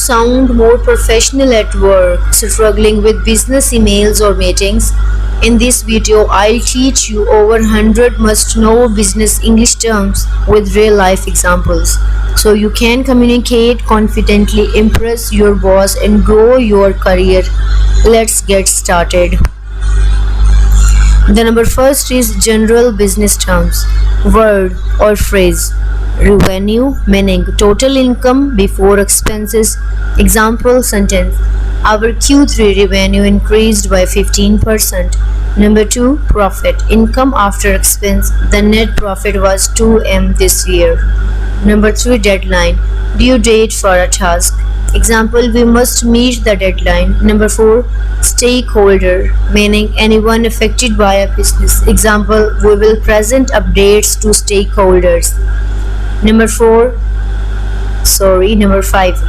sound more professional at work, struggling with business emails or meetings? In this video, I'll teach you over 100 must-know business English terms with real-life examples, so you can communicate confidently, impress your boss, and grow your career. Let's get started. The number first is general business terms. Word or phrase. Revenue, meaning total income before expenses. Example sentence: our Q3 revenue increased by 15%. Number 2, profit, income after expense. The net profit was 2M this year. Number 3, deadline, due date for a task. Example, we must meet the deadline. Number 4, stakeholder, meaning anyone affected by a business. Example, we will present updates to stakeholders. Number 5,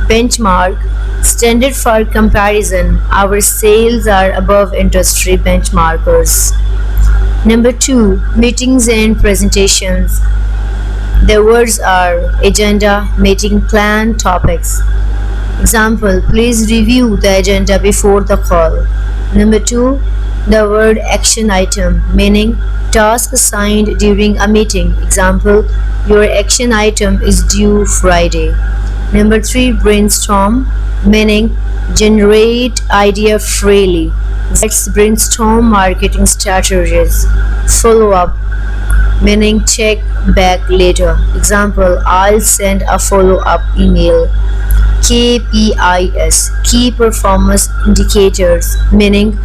benchmark, standard for comparison. Our sales are above industry benchmarkers. Number 2, meetings and presentations. The words are agenda, meeting plan, topics. Example, please review the agenda before the call. Number 2, the word action item, meaning task assigned during a meeting. Example, your action item is due Friday. Number 3, brainstorm, meaning generate idea freely. Let's brainstorm marketing strategies. Follow up, meaning check back later. Example, I'll send a follow-up email. KPIs, key performance indicators, meaning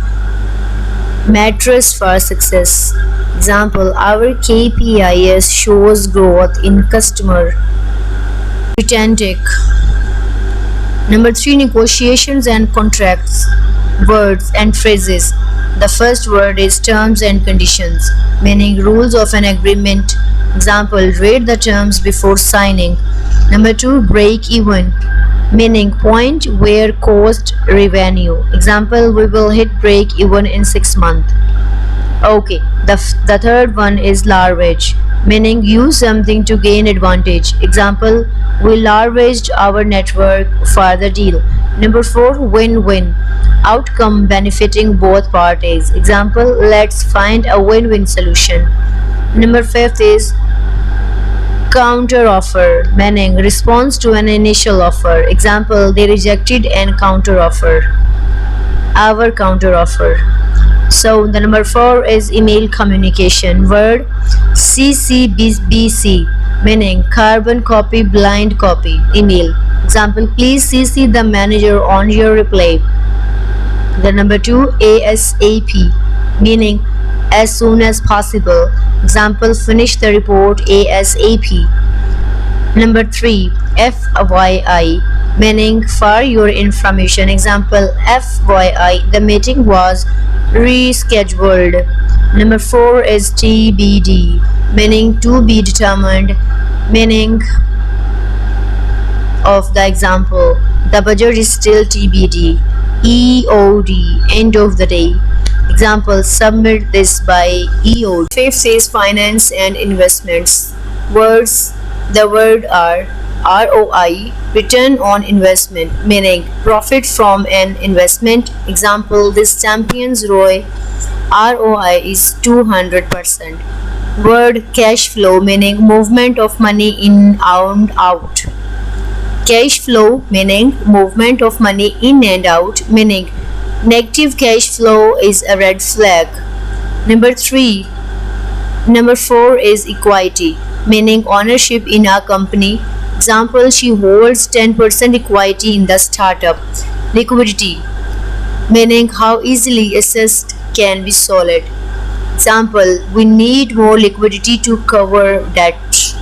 metrics for success. Example, our KPIs shows growth in customer retention. Number 3, negotiations and contracts. Words and phrases. The first word is terms and conditions, meaning rules of an agreement. Example, read the terms before signing. Number 2, break even, meaning point where cost revenue. Example, we will hit break even in 6 months. Okay, the third one is leverage, meaning use something to gain advantage. Example, we leveraged our network for the deal. Number 4, win-win, outcome benefiting both parties. Example, let's find a win-win solution. Number 5 is counter offer, meaning response to an initial offer. Example, they rejected and counter offer. Our counter offer. So the number 4 is email communication. Word CCBC, meaning carbon copy, blind copy, email. Example, please CC the manager on your reply. The number 2, ASAP, meaning as soon as possible. Example, finish the report ASAP. Number 3, FYI, meaning for your information. Example, FYI, the meeting was rescheduled. Number 4 is TBD, meaning to be determined. Meaning of the example, the budget is still TBD. EOD, end of the day. Example, submit this by EOD. Fifth is finance and investments. Words, the word are ROI, return on investment, meaning profit from an investment. Example, this champion's ROI is 200%. Word cash flow, meaning movement of money in and out. Cash flow, meaning movement of money in and out, meaning negative cash flow is a red flag. Number 4 is equity, meaning ownership in a company. Example, she holds 10% equity in the startup. Liquidity, meaning how easily assets can be sold. Example, we need more liquidity to cover debt.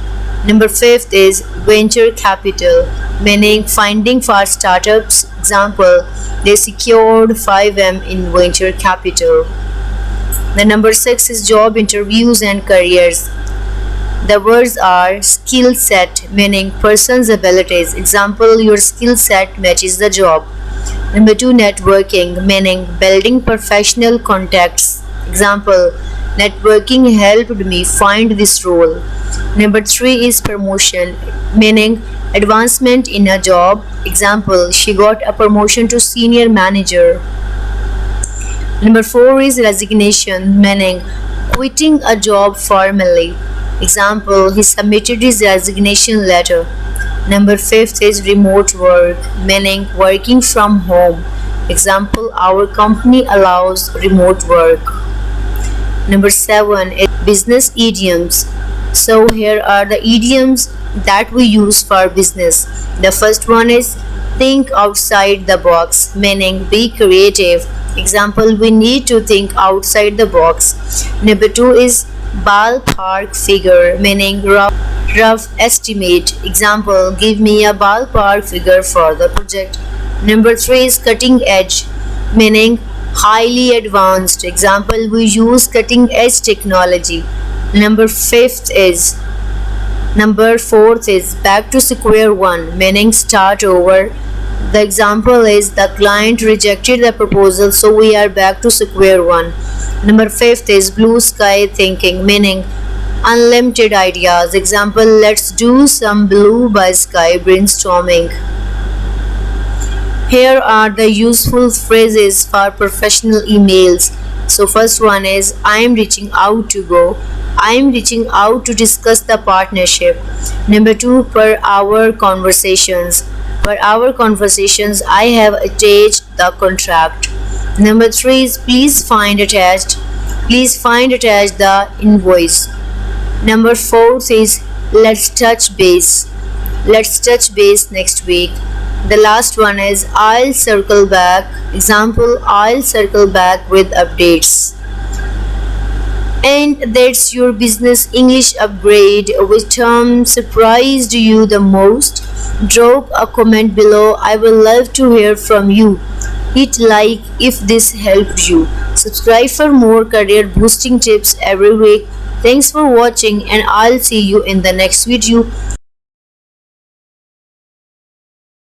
Number 5 is venture capital, meaning funding for startups. Example, they secured 5M in venture capital. The number 6 is job interviews and careers. The words are skill set, meaning person's abilities. Example, your skill set matches the job. Number 2, networking, meaning building professional contacts. Example, networking helped me find this role. Number 3 is promotion, meaning advancement in a job. Example, she got a promotion to senior manager. Number 4 is resignation, meaning quitting a job formally. Example, he submitted his resignation letter. Number 5 is remote work, meaning working from home. Example, our company allows remote work. Number 7 is business idioms. So here are the idioms that we use for business. The first one is think outside the box, meaning be creative. Example, we need to think outside the box. Number 2 is ballpark figure, meaning rough estimate. Example, give me a ballpark figure for the project. Number 3 is cutting edge, meaning highly advanced. Example, we use cutting edge technology. Number 4th is back to square one, meaning start over. The example is the client rejected the proposal, so we are back to square one. Number 5th is blue sky thinking, meaning unlimited ideas. Example, let's do some blue by sky brainstorming. Here are the useful phrases for professional emails. So first one is I am reaching out to go. I am reaching out to discuss the partnership. Number 2, per our conversations. Per our conversations, I have attached the contract. Number 3 is please find attached. Please find attached the invoice. Number 4 is let's touch base. Let's touch base next week. The last one is I'll circle back. Example, I'll circle back with updates. And that's your business English upgrade. Which term surprised you the most? Drop a comment below. I will love to hear from you. Hit like if this helped you. Subscribe for more career boosting tips every week. Thanks for watching and I'll see you in the next video.